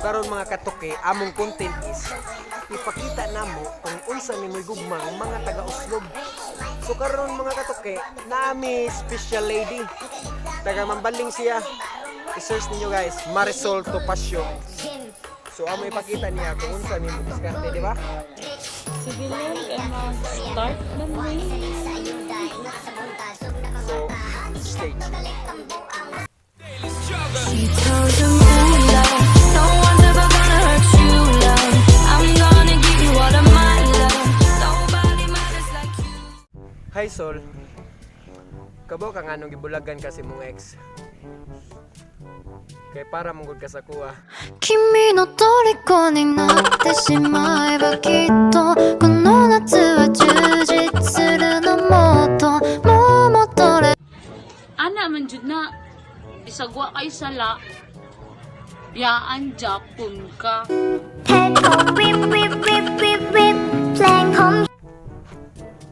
Karon mga katuki, among content is ipakita namo kung unsa ni moy gugmang mga taga-Uslob. So karon mga katuki, nami special lady. Taga Mambaling siya. I-search ninyo guys, Marisol Topacio. So amo ipakita niya kung unsa ni mo diskarte, di ba? Sige lang, mag-start na may. So, stage. She tells him, ooh, love, no one's ever gonna hurt you, love. I'm gonna give you all of my love. Nobody matters like you. Hi Sol. Kabaw ka nga nung gibulagan kasi mong ex. Kaya para mong ka sa kuha. 君の虜になってしまえばきっとこの夏は充実するのもっともう戻れ Ana man jud na. Isagwa kay sala. Yaan Japon ka.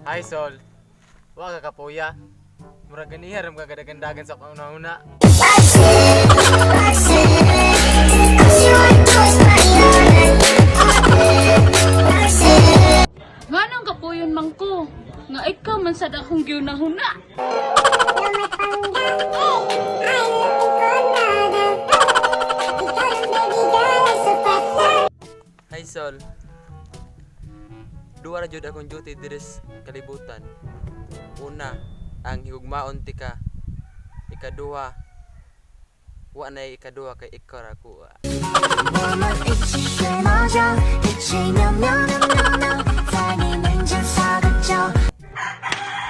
Hi Sol. Wa ka kapuya. Murag ganiha ram ka kadagandagan sa kauna-una. Nganong kapuyon man ko? Nga ikaw man sad akong giunahuna. Hi Sol. Duwa ra jud akong duty diri sa kalibutan. Una, ang higugmaon tika. Ikaduha, wa na ikaduha kay ikaw ra ko.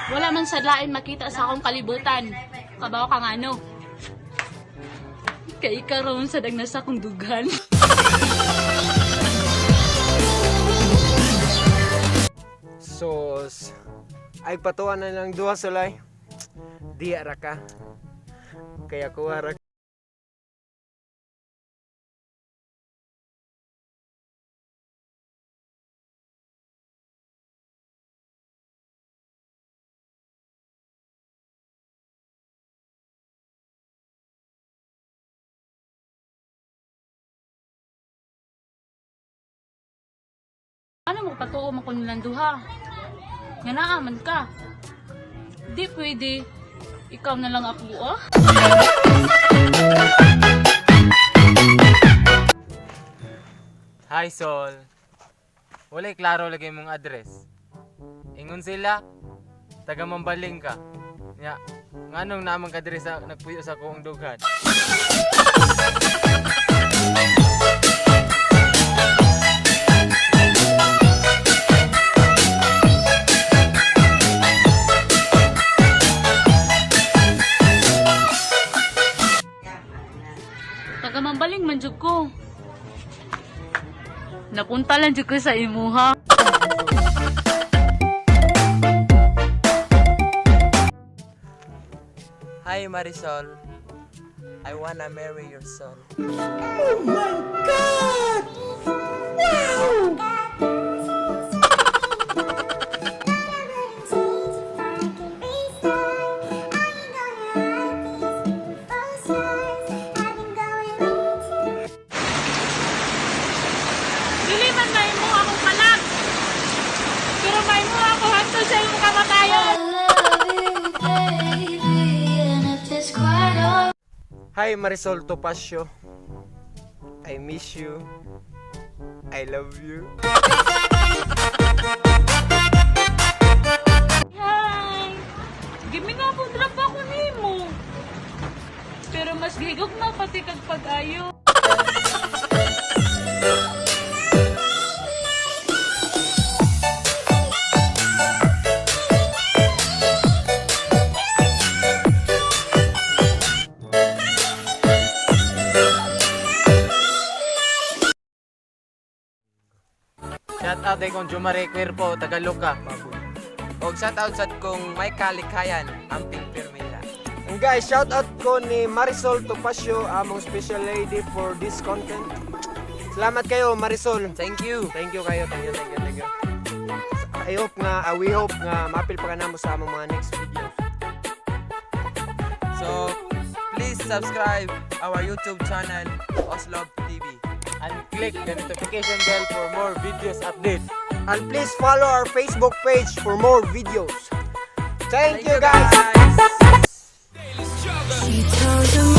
Wala man sad lain makita sa akong kalibutan. Kabaw ka nga ano. Kay karon sa nasa akong dughan. Sos, ay patuwa na lang duha Solay. Diya ra ka. Kaya kuha ra. Ano mo patuo man ko nilang duha? Nga naaman ka. Di pwede. Ikaw na lang ako, ah? Hi Sol. Walay klaro lagi mong address. Ingon sila, taga Mambaling ka. Nya, nganong namang ka-address sa nagpuyo sa kuong dughan. Taga Mambaling man jud ko. Napunta lang jud ko sa imuha. Hi Marisol. I wanna marry your son. Dili man may mo akong kalag. Pero may mo ako hantod sa imong kamatayon. Hi Marisol Topacio. I miss you. I love you. Hi! Give me na po drop ako nimo. Pero mas gigog na pati kag pag-ayo. Shout out kay kong Jumare Cuerpo, taga Luca. Og shoutout sad kong may kalikayan, amping Pirmila. And guys, shout out ko ni Marisol Topacio, among special lady for this content. Salamat kayo, Marisol. Thank you. Thank you kayo, thank you. We hope nga mapil pa ka namo sa among mga next videos. So, please subscribe our YouTube channel, Oslov TV. And click the notification bell for more videos update. And please follow our Facebook page for more videos. Thank you guys. She tells you